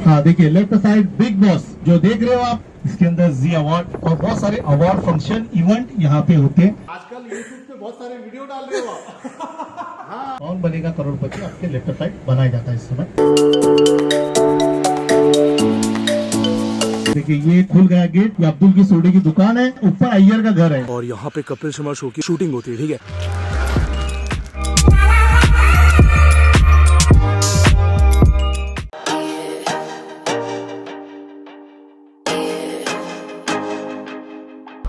हाँ देखिए left side big boss जो देख रहे हो आप, इसके अंदर जी अवार्ड और बहुत सारे अवार्ड फंक्शन इवेंट यहाँ पे होते हैं। आजकल यूट्यूब पे बहुत सारे वीडियो डाल रहे हो हाँ। कौन बनेगा करोड़पति आपके लेफ्ट साइड बनाया जाता है इस समय। देखिए ये खुल गया गेट, ये अब्दुल की सोडे की दुकान है, ऊपर अय्यर का घर है और यहाँ पे कपिल शर्मा शो की शूटिंग होती है। ठीक है,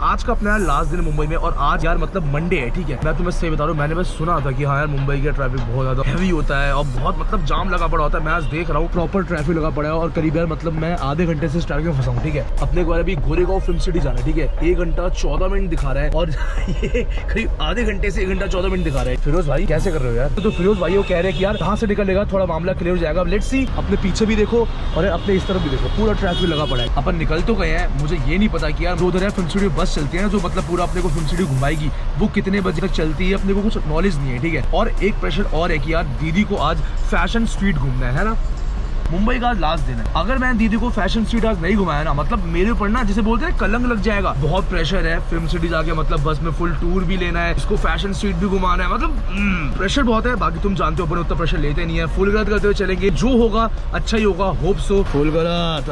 आज का अपना लास्ट दिन मुंबई में और आज यार मतलब मंडे है। ठीक है, मैं तुम्हें सही बता रहा हूँ, मैंने बस सुना था कि हाँ यार मुंबई का ट्रैफिक बहुत ज्यादा हैवी होता है और बहुत मतलब जाम लगा पड़ा होता है। मैं आज देख रहा हूँ प्रॉपर ट्रैफिक लगा पड़ा है और करीब यार मतलब मैं आधे घंटे से ट्रैफिक में फंसा हूँ। ठीक है, अपने को अभी गोरेगांव फिल्म सिटी जाना है। ठीक है, 1 घंटा 14 मिनट दिखा रहा है और ये करीब आधे घंटे से 1 घंटा 14 मिनट दिखा रहा है। फिरोज भाई कैसे कर रहे हो यार? तो फिरोज भाई वो कह रहे हैं कि यार कहाँ से निकलेगा, थोड़ा मामला क्लियर हो जाएगा। लेट्स सी, अपने पीछे भी देखो और अपने इस तरफ भी देखो, पूरा ट्रैफिक लगा पड़ा है। अपन निकल तो गए हैं, मुझे ये नहीं पता कि यार जो उधर फिल्म सिटी बस चलती है ना, जो मतलब पूरा अपने को फिल्म सिटी घुमाएगी, वो कितने बजे तक चलती है, अपने को कुछ नॉलेज नहीं है। ठीक है, और एक प्रेशर और है कि यार दीदी को आज फैशन स्ट्रीट घूमना है ना। मुंबई का आज लास्ट दिन है, अगर मैं दीदी को फैशन स्ट्रीट आज नहीं घुमाया ना, मतलब मेरे ऊपर ना जिसे बोलते हैं कलंक लग जाएगा। बहुत प्रेशर है फिल्म सिटी जाके, मतलब बस में फुल टूर भी लेना है, इसको फैशन स्ट्रीट भी घुमाना है, मतलब प्रेशर बहुत है। बाकी तुम जानते हो अपन उतना प्रेशर लेते नहीं है, फुल गलत करते हुए चलेंगे, जो होगा अच्छा ही होगा, होप सो। फुल गलत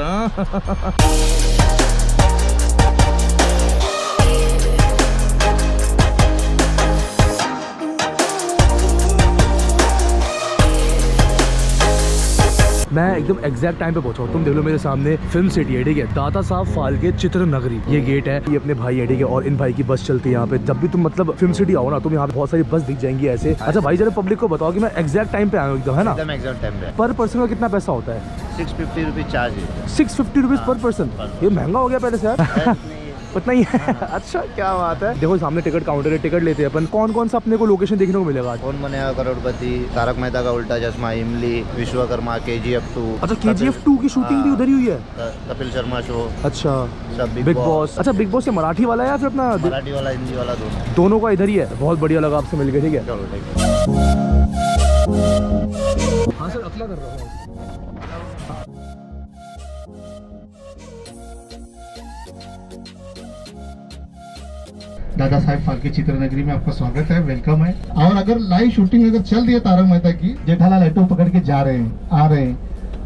मैं एकदम एग्जैक्ट टाइम पे पहुंचा हूँ। तुम देख लो मेरे सामने फिल्म सिटी है। ठीक है, दादा साहब फाल्के चित्र नगरी, ये गेट है, ये अपने भाई है। ठीक है, और इन भाई की बस चलती है यहाँ पे। जब भी तुम मतलब फिल्म सिटी आओ ना, तुम यहाँ पे बहुत सारी बस दिख जाएंगी ऐसे। अच्छा भाई जरा पब्लिक को बताओ कि मैं एग्जैक्ट टाइम पे आया हूँ एकदम, है ना? एकदम एग्जैक्ट टाइम पे। पर पर्सन का कितना पैसा होता है? 650 रुपीज चार्ज है। 650 रुपीज पर पर्सन? ये महंगा हो गया पहले से यार। उतना ही है। अच्छा क्या बात है। देखो सामने टिकट काउंटर है, टिकट लेते हैं अपन। कौन कौन सा अपने को लोकेशन देखने को मिलेगा? कौन बनेगा करोड़पति, तारक मेहता का उल्टा चश्मा, इमली, विश्वकर्मा, KGF 2। अच्छा KGF 2 की शूटिंग भी उधर ही हुई है? कपिल शर्मा शो। अच्छा, सब बिग बॉस। अच्छा बिग बॉस से मराठी वाला है या फिर अपना मराठी वाला, हिंदी वाला, दोनों का इधर ही है? बहुत बढ़िया लगा आपसे मिलकर। ठीक है, चलो ठीक है। हाँ सर, अपना कर रहा हूँ। दादा साहेब फाल्के चित्र नगरी में आपका स्वागत है, वेलकम है। और अगर लाइव शूटिंग अगर चल रही है तारक मेहता की, जेठालाल ऑटो पकड़ के जा रहे हैं, आ रहे हैं,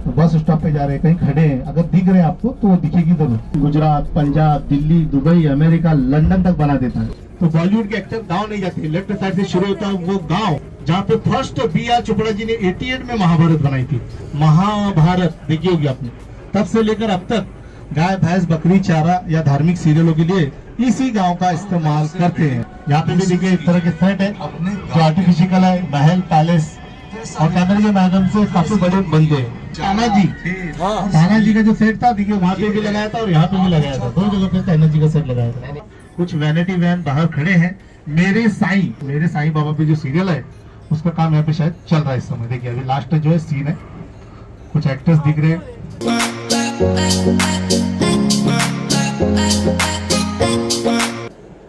तो बस स्टॉप पे जा रहे हैं, कहीं खड़े हैं, अगर दिख रहे हैं आपको तो वो दिखेगी जरूर। Gujarat, Punjab, Delhi, Dubai, America, London तक बना देता है। तो बॉलीवुड के एक्टर गाँव नहीं जाते, लेफ्ट साइड से शुरू होता है वो गाँव, जहाँ पे फर्स्ट BR चोपड़ा जी ने 88 में महाभारत बनाई थी। महाभारत देखी होगी आपने। तब से लेकर अब तक गाय, भैंस, बकरी चारा या धार्मिक सीरियलों के लिए इसी गांव का इस्तेमाल करते हैं। यहाँ पे भी देखिए इस तरह के सेट है जो आर्टिफिशियल है, महल, पैलेस, और कैमरे के माध्यम से काफी बड़े बनते हैं। ताना जी का जो सेट था देखिए वहाँ पे भी लगाया था और यहाँ पे भी लगाया था, 2 जगह पे ताना जी का सेट लगाया था। कुछ वैनिटी वैन बाहर खड़े हैं। मेरे साईं बाबा पे जो सीरियल है उसका काम यहाँ पे शायद चल रहा है इस समय। देखिए अभी लास्ट जो है सीन है, कुछ एक्टर्स दिख रहे हैं।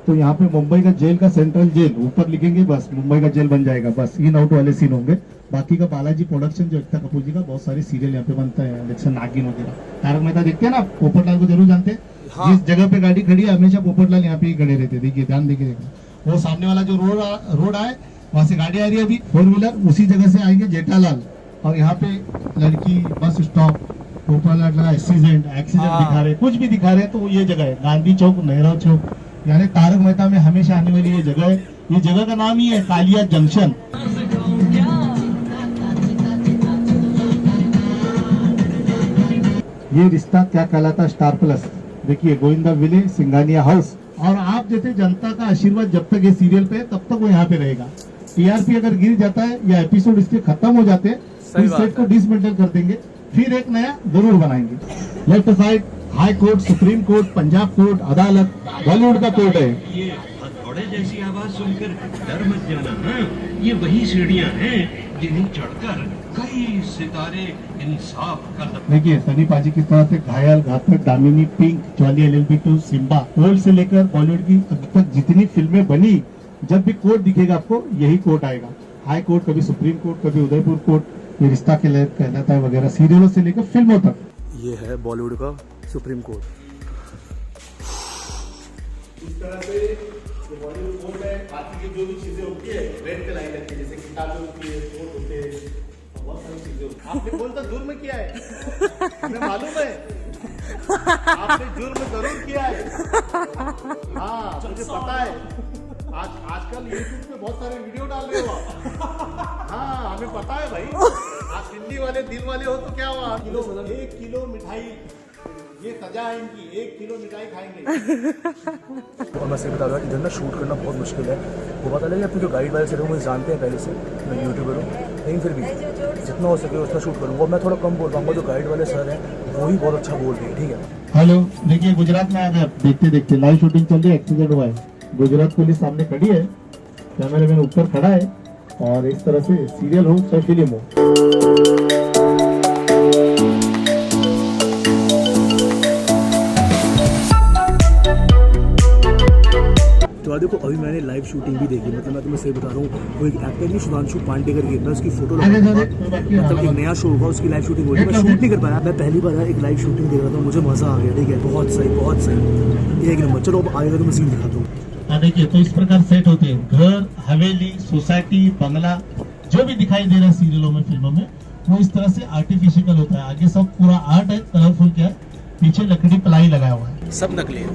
तो यहाँ पे मुंबई का जेल का सेंट्रल जेल ऊपर लिखेंगे, बस मुंबई का जेल बन जाएगा। बस इन आउट वाले सीन होंगे। बाकी का बालाजी प्रोडक्शन जो एकता कपूर जी का बहुत सारे सीरियल यहाँ पे बनता है, जैसे नागिन वगैरह। तारक मेहता देखते हैं ना, पोपटलाल को जरूर जानते हैं। हाँ। जिस जगह पे गाड़ी खड़ी है हमेशा पोपटलाल यहाँ पे ही खड़े रहते। देखिए ध्यान देखिए, वो सामने वाला जो रोड आए वहाँ से गाड़ी आ रही है अभी 4 व्हीलर, उसी जगह से आएंगे जेठालाल। और यहाँ पे लड़की, बस स्टॉप, पोपटलाल एक्सीडेंट दिखा रहे, कुछ भी दिखा रहे, तो ये जगह है गांधी चौक, नेहरू चौक, यानी तारक मेहता में हमेशा आने वाली ये जगह है। ये जगह का नाम ही है कालिया जंक्शन। ये रिश्ता क्या कहलाता स्टार प्लस। देखिए गोविंदा विले, सिंगानिया हाउस। और आप जैसे जनता का आशीर्वाद जब तक ये सीरियल पे तब तक वो यहाँ पे रहेगा। TRP अगर गिर जाता है या एपिसोड इसके खत्म हो जाते हैं तो इस सेट को डिसमेंटल कर देंगे, फिर एक नया जरूर बनाएंगे। Left side high court, supreme court, Punjab court, अदालत, बॉलीवुड का कोर्ट है। ये हथौड़े जैसी आवाज सुनकर डर मत जाना। ये वही सीढ़ियां हैं जिन्हें चढ़कर कई सितारे इंसाफ का। देखिए सनी पाजी की तरह से घायल, घातक, दामिनी, पिंक, ज्वाली, LLB 2, सिम्बा, ओल्ड से लेकर बॉलीवुड की अभी तक जितनी फिल्में बनी, जब भी कोर्ट दिखेगा आपको यही कोर्ट आएगा। हाई कोर्ट, कभी सुप्रीम कोर्ट, कभी उदयपुर कोर्ट, ये रिश्ता कहलाता है वगैरह, सीरियलों से लेकर फिल्मों तक। ये है बॉलीवुड का सुप्रीम कोर्ट। इस तरह से जो बॉलीवुड कोर्ट है, बाकी की जो भी चीजें होती है रेड पे लाइन लगती है, जैसे किताबें होती है, कोर्ट होते हैं, बहुत सारी चीजें होती है। आपने बोल तो जुर्म किया है, हमें मालूम है आपने जुर्म जरूर किया है। हाँ मुझे पता है, आजकल यूट्यूब पे बहुत सारे वीडियो डाल रहे हो आप। हाँ हमें पता है भाई, आप दिल्ली वाले दिल वाले हो तो क्या हुआ, 1 किलो मिठाई, ये सजा है इनकी, 1 किलो मिठाई खाएंगे। और मैं सही बता रहा हूँ, इधर ना शूट करना बहुत मुश्किल है। वो पता लगे अपने जो गाइड वाले से लोग मुझे जानते हैं पहले से, मैं यूट्यूबर हूँ, लेकिन फिर भी जितना हो सके उतना शूट करूँगा। मैं थोड़ा कम बोल पाऊँगा, जो गाइड वाले सर हैं वही बहुत अच्छा बोल रहे हैं, ठीक है। हेलो, देखिए गुजरात में आ गए, देखते देखते लाइव शूटिंग चल रही है, एक्सीडेंट हुआ है। गुजरात पुलिस सामने खड़ी है, कैमरामैन ऊपर खड़ा है, और इस तरह से सीरियल हो चाहे फिल्म हो। तो देखो अभी मैंने लाइव शूटिंग भी देखी, मतलब मैं तुम्हें सही बता रहा हूँ, वो एक एक्टर नहीं सुधांशु पांडे करके, मैं उसकी फोटो मतलब एक नया शो होगा, उसकी लाइव शूटिंग होगी। मैं शूट नहीं कर पाया, मैं पहली बार एक लाइव शूटिंग देख रहा था, मुझे मजा आ गया, ठीक है, बहुत सही एक नंबर। चलो अब आएगा तो मैं सीन दिखाता हूँ। देखिए तो इस प्रकार सेट होते हैं, घर, हवेली, सोसाइटी, बंगला, जो भी दिखाई दे रहा है सीरियलों में, फिल्मों में, वो इस तरह से आर्टिफिशियल होता है। आगे सब पूरा आर्ट है, कलरफुल क्या है, पीछे लकड़ी प्लाई लगाया हुआ है, सब नकली है।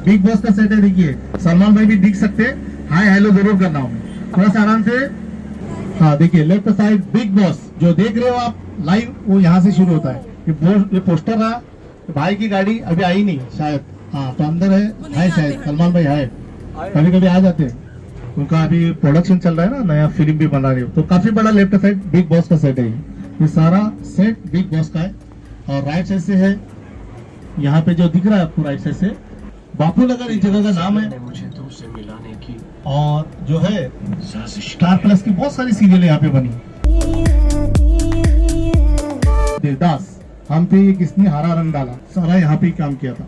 बिग बॉस का सेट है, देखिए सलमान भाई भी दिख सकते हैं, हाय हेलो जरूर करना हूँ, थोड़ा सा आराम से। हाँ देखिए लेफ्ट साइड बिग बॉस जो देख रहे हो आप लाइव, वो यहाँ से शुरू होता है। ये पोस्टर रहा, भाई की गाड़ी अभी आई नहीं शायद, हाँ तो अंदर है शायद, सलमान भाई है, कभी कभी आ जाते हैं, उनका अभी प्रोडक्शन चल रहा है ना, नया फिल्म भी बना रही हो, तो काफी बड़ा लेफ्ट साइड बिग बॉस का सेट है। ये सारा सेट बिग बॉस का है। और राइट साइड से है, यहाँ पे जो दिख रहा है आपको राइट साइड से, बापू नगर इस जगह का नाम है। मुझे तुमसे मिलाने की और जो है स्टार प्लस की बहुत सारी सीरियल यहाँ पे बनी। देवदास, हम पे ये किसने हरा रंग डाला, सारा यहाँ पे ही काम किया था।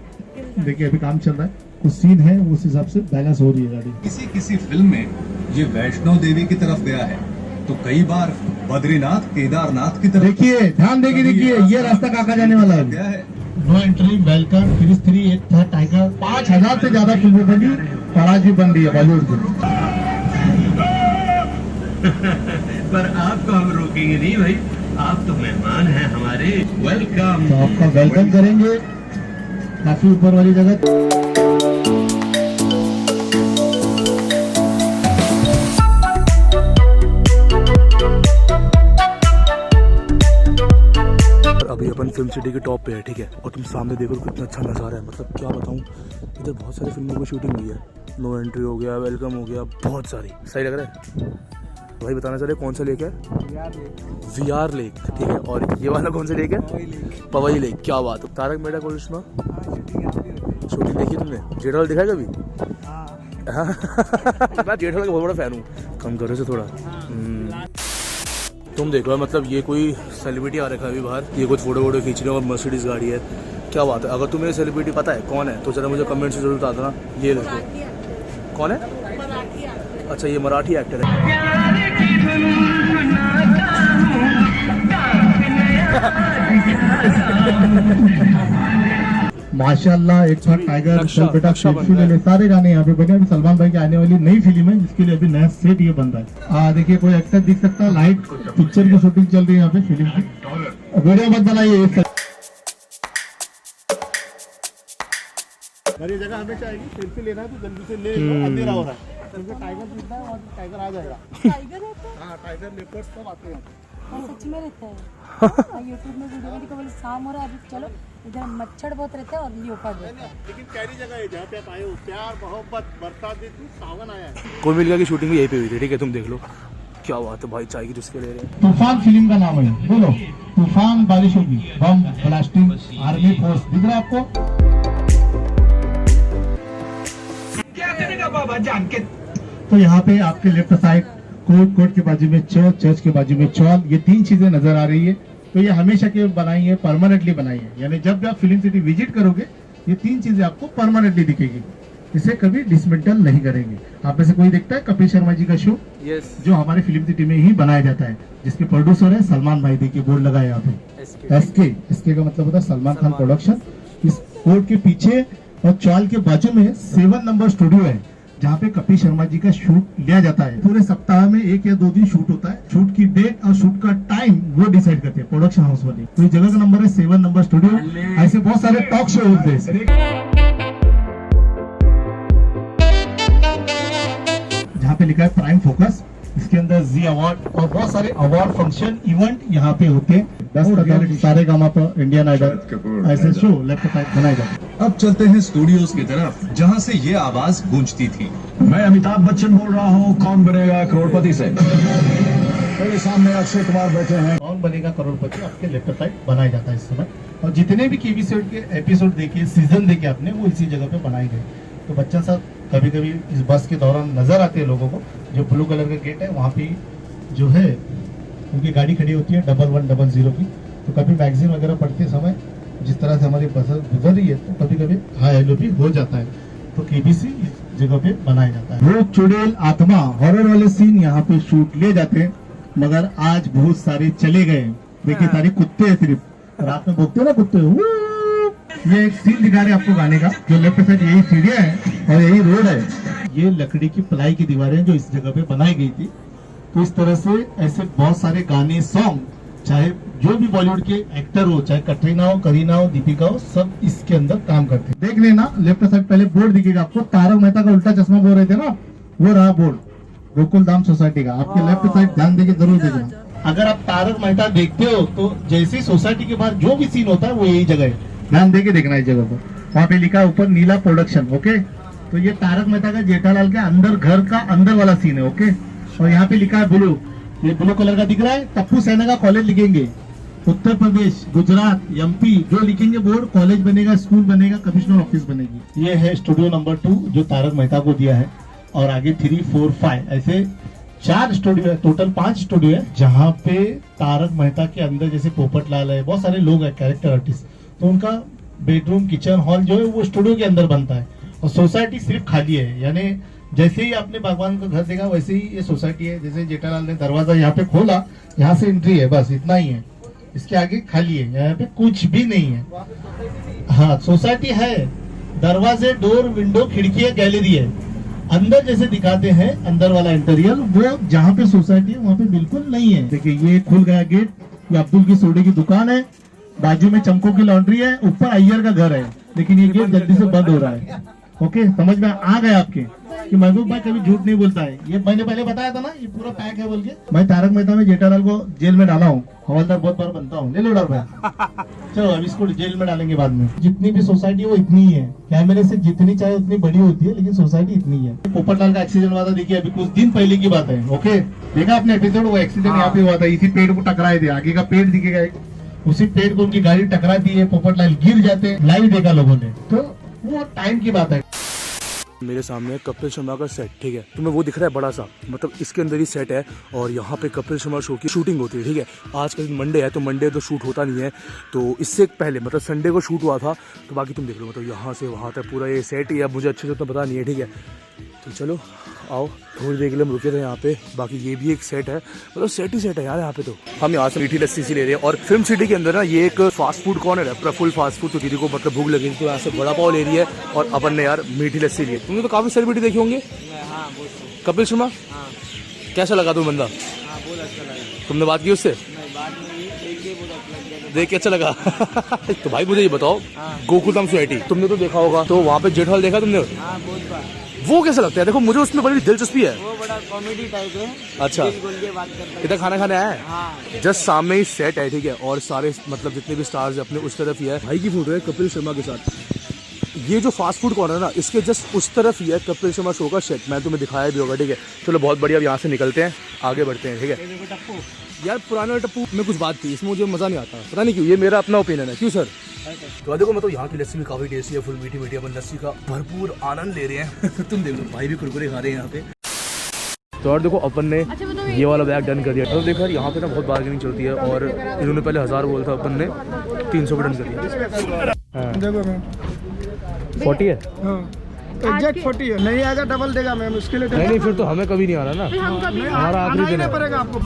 देखिए अभी काम चल रहा है, कुछ सीन है उस हिसाब से बैलेंस हो रही है गाड़ी। किसी फिल्म में ये वैष्णो देवी की तरफ गया है, तो कई बार बद्रीनाथ, केदारनाथ की तरफ। देखिए ध्यान देके देखिए, ये रास्ता काका जाने वाला है। गया है। नो एंट्री, वेलकम, फिर 3, एक था टाइगर, 5000 से ज्यादा फिल्में बनी, पराजी बन रही है बॉलीवुड की। पर आपको हम रोकेंगे नहीं भाई, आप तो मेहमान हैं हमारे, वेलकम। तो आपका वेलकम करेंगे काफी ऊपर वाली जगह। अभी अपन फिल्म सिटी के टॉप पे है, ठीक है, और तुम सामने देखो कितना अच्छा नज़ारा है, मतलब क्या बताऊँ, इधर बहुत सारी फिल्मों की शूटिंग हुई है। नो एंट्री हो गया, वेलकम हो गया, बहुत सारी। सही लग रहा है भाई? बताना चाह रहे कौन सा लेक है? VR लेक, ठीक है। और ये वाला कौन सा लेक है? पवई लेक। क्या बात है। तारक मेहता का उल्टा शूटिंग देखी तुमने? जेठालाल दिखा है कभी? मैं जेठालाल का बहुत बड़ा फैन हूँ, कम करो से थोड़ा। तुम देखो मतलब ये कोई सेलिब्रिटी आ रखा है अभी बाहर, ये कुछ फोटो वोटो खींच रहे हैं और मर्सिडीज गाड़ी है। क्या बात है। अगर तुम्हें सेलिब्रिटी पता है कौन है तो जरा मुझे कमेंट से जरूर बता देना। ये लड़के कौन है? अच्छा ये मराठी एक्टर है। माशाल्लाह, एक था टाइगर, चल बेटा सेल्फी ले ले, सारे गाने यहाँ पे बने। अभी सलमान भाई की आने वाली नई फिल्म है, जिसके लिए अभी नया सेट ये बन रहा है। देखिए कोई एक्टर दिख सकता है, लाइट पिक्चर की शूटिंग चल रही है यहाँ पे फिल्म की। वीडियो मत बनाइए, मेरी जगह हमेशा आएगी, सेल्फी लेना है तो जल्दी से ले लो, अंधेरा हो रहा है। क्योंकि टाइगर दिखता है और टाइगर आ जाएगा। टाइगर होता है? हाँ टाइगर, लेपर्ड सब आते हैं। हाँ, सच में रहता है। यूट्यूब में वीडियो में बोले शाम हो रहा है, अभी चलो इधर मच्छर बहुत रहता है और लियोपार्ड रहता है। लेकिन प्यारी जगह है जहाँ पे आप आए हो, प्यार मोहब्बत बरसात देती, सावन आया है। कोई मिल गया की शूटिंग भी यहीं पे हुई थी, ठीक है, तुम देख लो। क्या बात है भाई, चाय की चुस्के ले रहे हैं। तूफान फिल्म का नाम है, बोलो तूफान, बारिश होगी, बम ब्लास्टिंग, आर्मी फोर्स दिख रहा है आपको? क्या करेगा बाबा जान के। तो यहाँ पे आपके लेफ्ट साइड कोर्ट के बाजू में चर्च के बाजू में चौल, ये 3 चीजें नजर आ रही है। तो ये हमेशा के बनाई है, परमानेंटली बनाई है, यानी जब भी आप फिल्म सिटी विजिट करोगे ये 3 चीजें आपको परमानेंटली दिखेगी। इसे कभी डिसमेंटल नहीं करेंगे। आप में से कोई देखता है कपिल शर्मा जी का शो? यस। जो हमारे फिल्म सिटी में ही बनाया जाता है, जिसके प्रोड्यूसर है सलमान भाई। देखिए बोर्ड लगा है यहाँ पे एसके का मतलब होता है सलमान खान प्रोडक्शन। इस बोर्ड के पीछे और चौल के बाजू में 7 नंबर स्टूडियो है, जहाँ पे कपिल शर्मा जी का शूट लिया जाता है। पूरे सप्ताह में 1 या 2 दिन शूट होता है। शूट की डेट और शूट का टाइम वो डिसाइड करते हैं प्रोडक्शन हाउस वाले। तो इस जगह का नंबर है 7 नंबर स्टूडियो। ऐसे बहुत सारे टॉक शो होते हैं जहाँ पे लिखा है प्राइम फोकस। इसके अंदर जी अवार्ड और बहुत सारे अवार्ड फंक्शन इवेंट यहाँ पे होते हैं। 10 सारे गामा पर इंडियन आइडल ऐसे शो लेफ्ट साइड बनाए जाते हैं। अब चलते हैं स्टूडियोज की तरफ, जहां से ये आवाज गूंजती थी। मैं अमिताभ बच्चन बोल रहा हूँ, कौन बनेगा करोड़पति से। मेरे सामने अक्षय कुमार बैठे हैं। कौन बनेगा करोड़पति आपके लेफ्ट साइड बनाया जाता है इस समय। और जितने भी केबीसी के एपिसोड देखे, सीजन देखे आपने, वो इसी जगह पे बनाए गए। तो बच्चन साहब कभी कभी इस बस के दौरान नजर आते हैं लोगों को। जो ब्लू कलर का गेट है वहाँ पे जो है उनकी गाड़ी खड़ी होती है 1100 की। तो कभी मैगजीन वगैरह पढ़ते समय जिस तरह से हमारी बस गुजर रही है, तो कभी कभी हाई हेलो भी हो जाता है। तो केबीसी इस जगह पे बनाया जाता है। वो चुड़ैल आत्मा हॉरर वाले सीन यहाँ पे शूट ले जाते हैं, मगर आज बहुत सारे चले गए। देखिए सारे कुत्ते हैं, सिर्फ रात में भोगते हैं ना कुत्ते। ये एक सीन दिखा रहे हैं आपको गाने का। जो लेफ्ट साइड यही सीढ़ियाँ है और यही रोड है। ये लकड़ी की प्लाई की दीवारें जो इस जगह पे बनाई गई थी। तो इस तरह से ऐसे बहुत सारे गाने, सॉन्ग, चाहे जो भी बॉलीवुड के एक्टर हो, चाहे कटरीना हो, करीना हो, दीपिका हो, सब इसके अंदर काम करते हैं। देख लेना लेफ्ट साइड पहले बोर्ड दिखेगा आपको, तारक मेहता का उल्टा चश्मा बोल रहे थे ना, वो रहा बोर्ड गोकुल धाम सोसाइटी का। आपके लेफ्ट साइड ध्यान देके जरूर देखना। अगर आप तारक मेहता देखते हो तो जैसे सोसाइटी के बाहर जो भी सीन होता है वो यही जगह है, ध्यान देके देखना इस जगह पर। वहाँ पे लिखा है ऊपर नीला प्रोडक्शन। ओके, तो ये तारक मेहता का जेठालाल के अंदर घर का अंदर वाला सीन है। ओके, और यहाँ पे लिखा है ब्लू, ये ब्लू कलर का दिख रहा है, टप्पू सेना का कॉलेज लिखेंगे। उत्तर प्रदेश, गुजरात, एमपी जो लिखेंगे बोर्ड, कॉलेज बनेगा, स्कूल बनेगा, कमिश्नर ऑफिस बनेगी। ये है स्टूडियो नंबर 2 जो तारक मेहता को दिया है। और आगे 3, 4, 5 ऐसे 4 स्टूडियो है, टोटल 5 स्टूडियो है, जहाँ पे तारक मेहता के अंदर जैसे पोपटलाल है, बहुत सारे लोग है कैरेक्टर आर्टिस्ट, तो उनका बेडरूम, किचन, हॉल जो है वो स्टूडियो के अंदर बनता है। और सोसाइटी सिर्फ खाली है, यानी जैसे ही आपने भगवान का घर देखा वैसे ही ये सोसाइटी है। जैसे जेठालाल ने दरवाजा यहाँ पे खोला, यहाँ से एंट्री है, बस इतना ही है। इसके आगे खाली है, यहाँ पे कुछ भी नहीं है। हाँ, सोसाइटी है, दरवाजे, डोर, विंडो, खिड़की, गैलरी है। अंदर जैसे दिखाते हैं अंदर वाला इंटीरियर, वो जहाँ पे सोसाइटी है वहाँ पे बिल्कुल नहीं है। देखिए ये खुल गया गेट, ये अब्दुल की सोडे की दुकान है, बाजू में चमकों की लॉन्ड्री है, ऊपर अय्यर का घर है, लेकिन ये गेट जल्दी से बंद हो रहा है। ओके, समझ में आ गए आपके कि महबूब भाई कभी झूठ नहीं बोलता है। ये मैंने पहले बताया था ना, ये पूरा पैक है बोल के। मैं तारक मेहता में जेठालाल को जेल में डाला हूँ, हवलदार बहुत बार बनता हूँ। ले लो डर भाई, चलो अब इसको जेल में डालेंगे बाद में। जितनी भी सोसाइटी वो इतनी ही है, कैमरे से जितनी चाहे उतनी बड़ी होती है, लेकिन सोसाइटी इतनी है। पोपटलाल का एक्सीडेंट हुआ था, देखिए अभी कुछ दिन पहले की बात है। ओके, देखा आपने एपिसोड, वो एक्सीडेंट यहाँ पे हुआ था, इसी पेड़ को टकराए थे। आगे का पेड़ दिखेगा, उसी पेड़ को उनकी गाड़ी टकराती है, पोपटलाल गिर जाते, लाइव देखा लोगों ने। तो वो टाइम की बात है। मेरे सामने कपिल शर्मा का सेट, ठीक है, तुम्हें वो दिख रहा है बड़ा सा, मतलब इसके अंदर ही सेट है और यहाँ पे कपिल शर्मा शो की शूटिंग होती है। ठीक है, आज का दिन मंडे है, तो मंडे तो शूट होता नहीं है, तो इससे पहले मतलब संडे को शूट हुआ था। तो बाकी तुम देख लो, मतलब यहाँ से वहाँ तक पूरा ये सेट ही है, मुझे अच्छे से तो पता नहीं है। ठीक है, तो चलो आओ थोड़ी देर के लिए हम रुके थे यहाँ पे। बाकी ये भी एक सेट है, मतलब सेट ही सेट है यार यहाँ पे। तो हम यहाँ से मीठी लस्सी सी ले रहे हैं और फिल्म सिटी के अंदर ना ये एक फास्ट फूड कॉर्नर है, प्रफुल्ल फास्ट फूड। तो दीदी को मतलब भूख लगी, तो यहाँ से बड़ा पाव ले रही है और अपन ने यार मीठी लस्सी ली है। तुमने तो काफी सेलिब्रिटी देखे होंगे। कपिल शर्मा कैसा लगा तुम्हें बंदा? तुमने बात की उससे? देख के अच्छा लगा। तो भाई मुझे ये बताओ, गोकुल धाम सोसाइटी तुमने तो देखा होगा, तो वहाँ पे जेठालाल देखा तुमने? वो कैसा लगता है? देखो मुझे उसमें बड़ी दिलचस्पी है। वो बड़ा कॉमेडी टाइप है। अच्छा, इधर खाना खाने आया है? हाँ। जस्ट सामने ही सेट है, ठीक है, और सारे मतलब जितने भी स्टार्स अपने उस तरफ ही है। भाई की फोटो है कपिल शर्मा के साथ। ये जो फास्ट फूड कॉर्नर है ना, इसके जस्ट उस तरफ ही है कपिल शर्मा शो का सेट। मैं तुम्हें दिखाया भी होगा। ठीक है, चलो बहुत बढ़िया, अब यहाँ से निकलते हैं, आगे बढ़ते हैं। ठीक है यार, पुराने टप्पू में कुछ बात थी, इसमें मुझे मज़ा नहीं आता, पता नहीं क्यों, ये मेरा अपना ओपिनियन है। क्यों सर? तो देखो मतलब यहाँ की लस्सी भी काफ़ी टेस्टी है, फुल मीठी मीठी, अपन लस्सी का भरपूर आनंद ले रहे हैं। तुम देख लो, भाई भी कुरकुरे खा रहे हैं यहाँ पे। तो और देखो अपन ने ये वाला बैग डन कर दिया। तो देखो यार, यहाँ पे ना बहुत बार्गेनिंग चलती है और इन्होंने पहले 1000 बोला था, अपन ने 300 पे डन कर दिया। 40 है? एग्जैक्ट 40 है, नहीं आएगा डबल देगा मैम, उसके लिए नहीं फिर तो हमें कभी नहीं आ रहा ना, फिर हम कभी हमारा आखिरी दिन है। पड़ेगा आपको।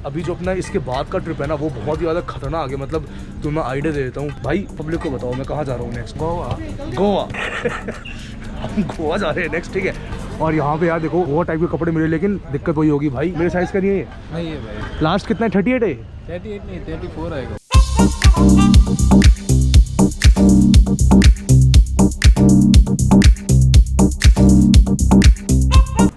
अभी जो अपना इसके बाद का ट्रिप है ना वो बहुत ही ज़्यादा खतरनाक है। मतलब तो मैं आइडिया दे देता हूँ भाई, पब्लिक को बताओ मैं कहाँ जा रहा हूँ नेक्स्ट। गोवा हम गोवा जा रहे हैं नेक्स्ट, ठीक है। और यहाँ पे यार देखो गोवा टाइप के कपड़े मिले, लेकिन दिक्कत वही होगी भाई, मेरे साइज़ का नहीं है नहीं है भाई। लास्ट कितना है? 38 है? 38 नहीं 34 आएगा।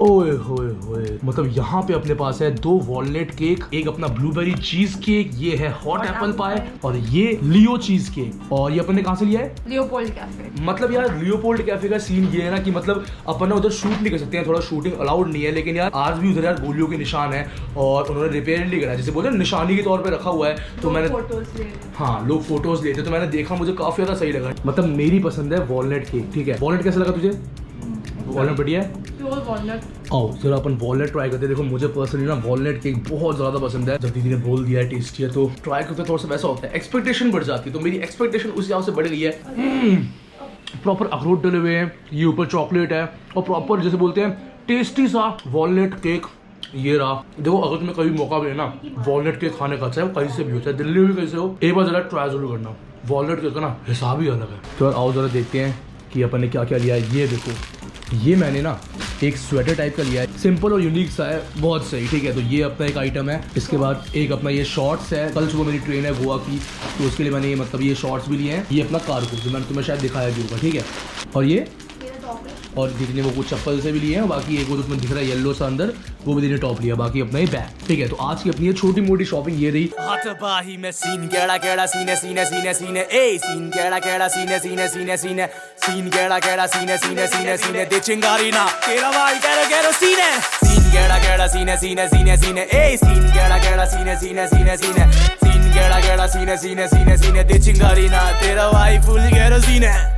ओए होए होए, मतलब यहाँ पे अपने पास है 2 वॉलनट केक, एक अपना ब्लूबेरी चीज केक, ये है हॉट एप्पल पाई और ये लियो चीज केक। और ये अपन ने कहाँ से लिया है? Leopold cafe. मतलब यार लियोपोल्ड कैफे का सीन ये है ना कि मतलब अपन ना उधर शूट नहीं कर सकते हैं, थोड़ा शूटिंग अलाउड नहीं है, लेकिन यार आज भी उधर यार गोलियों के निशान है और उन्होंने रिपेयर नहीं करा, जैसे बोलते हैं निशानी के तौर पे रखा हुआ है। तो मैंने हाँ लोग फोटोज लेते, तो मैंने देखा, मुझे काफी ज्यादा सही लगा। मतलब मेरी पसंद है वॉलनट केक, ठीक है। वॉलनट कैसा लगा तुझे? वॉलनट बढ़िया है। आओ जरा अपन वॉलनट ट्राई करते हैं। देखो मुझे पर्सनली ना वॉलनट केक बहुत ज्यादा पसंद है, जब दीदी ने बोल दिया है टेस्टी है तो ट्राई करते, थोड़ा सा वैसा होता है, एक्सपेक्टेशन बढ़ जाती है, तो मेरी एक्सपेक्टेशन उस हिसाब से बढ़ गई है। प्रॉपर अखरोट डले हुए हैं, ये ऊपर चॉकलेट है और प्रॉपर जैसे बोलते हैं टेस्टी सा वॉलनट केक ये रहा। देखो अगर तुम्हें कभी मौका मिले ना वॉलनट केक खाने का, चाहे वो कहीं से भी हो, चाहे दिल्ली में भी कहीं से हो, एक बार जरा ट्राई जरूर करना। वॉलनट केक का ना हिसाब ही अलग है। तो आओ जरा देखते हैं कि अपन ने क्या क्या लिया है। ये देखो ये मैंने ना एक स्वेटर टाइप का लिया है, सिंपल और यूनिक सा है, बहुत सही, ठीक है। तो ये अपना एक आइटम है। इसके बाद एक अपना ये शॉर्ट्स है, कल सुबह मेरी ट्रेन है गोवा की, तो उसके लिए मैंने ये मतलब ये शॉर्ट्स भी लिए हैं। ये अपना कारगो जो मैंने तुम्हें शायद दिखाया भी होगा, ठीक है। और ये और दीदी ने वो कुछ चप्पल से भी लिए हैं, बाकी एक वो तो तुम्हें दिख रहा है येलो सा अंदर, वो भी दीदी ने टॉप लिया, बाकी अपना ये बैग, ठीक है। तो आज की अपनी ये छोटी मोटी शॉपिंग ये रही। बाही में सीन केड़ा केड़ा सीने सीने सीने सीने ए सीन केड़ा केड़ा सीने सीने सीने सीने सीन केड़ा केड़ा सीने सीने सीने सीने दे चिंगारी ना तेरा भाई केरो केरो सीने सीन केड़ा केड़ा सीने सीने सीने सीने ए सीन केड़ा केड़ा सीने सीने सीने सीने सीन केड़ा केड़ा सीने सीने सीने सीने दे चिंगारी ना तेरा भाई फुल केरो सीने।